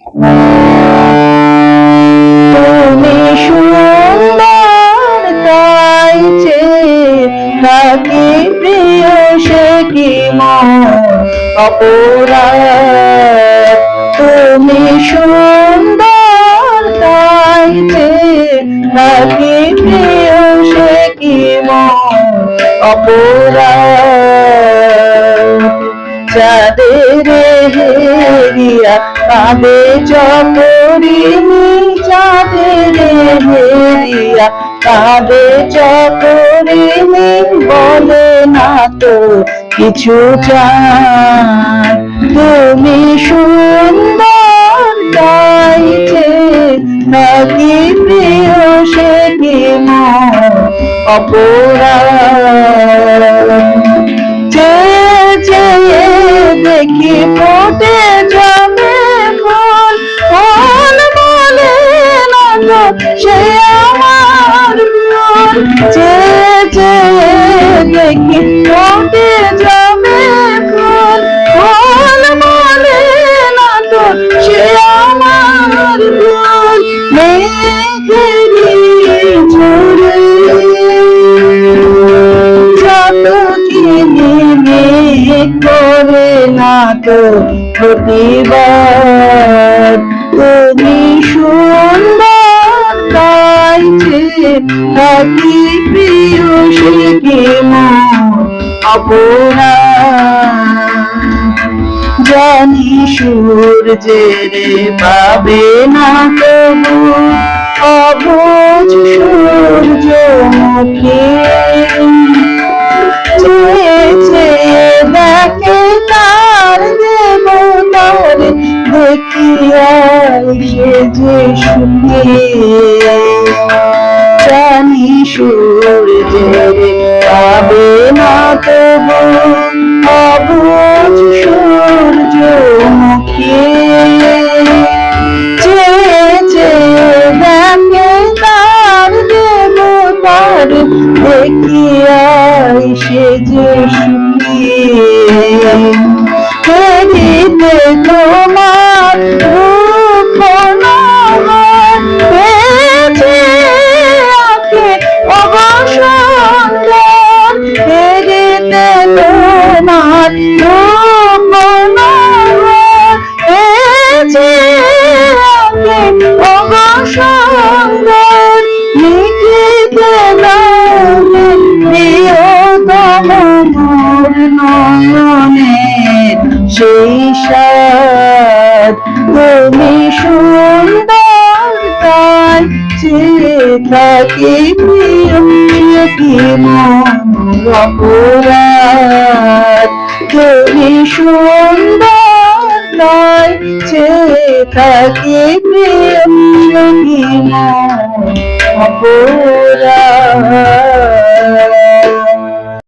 তুমি সুন্দর তাই চেয়ে থাকি প্রিয় সে কি মন অপরাধ। তুমি সুন্দর তাই চেয়ে থাকি প্রিয় সে কি মন অপরাধ। চাঁদের হেরিয়া কাঁদে চকরিনি, চাঁদের হেরিয়া কাঁদে চকরিনি, বলে না তো কিছু চান। তুমি সুন্দর তাই চেয়ে থাকি প্রিয় সে কি মন অপরাধ। চেয়ে দেখি ফোটে যাবে ফুল, ফুল বলে না তো সে আমার ফুল। চেয়ে দেখি ফোটে যাবে ফুল, ফুল বলে না তো সে আমার ফুল। মেঘেরি ঝরে যত কিনে করে না তো প্রতিবাদ। তুমি সুন্দর তাই চেয়ে থাকি প্রিয় সে কি মন অপরাধ। জানি সূর্যের পাবে না তবু অবুঝ সূর্যমুখী, চেয়ে দেখে তার দেবতার দেখিয়া সে যে সুখী। জানি সূর্যের পাবে না তবু অবুঝ সূর্যমুখী, চেয়ে দেখে তার দেবতার দেখিয়া সে যে সুখী। দেখিতে তোমার রূপ নয়ন পেয়েছে আঁখে অবসন্দর। দেখিতে তোমার রূপ নয়ন পেয়েছে আঁখে অবসন্দর। লিখিতে নামে প্রিয়তম মোর নয়নের সেই স্বাদ। তুমি সুন্দর তাই চেয়ে থাকি প্রিয় সে কি মন অপরাধ। তুমি সুন্দর তাই চেয়ে থাকি প্রিয় সে কি মন অপরাধ।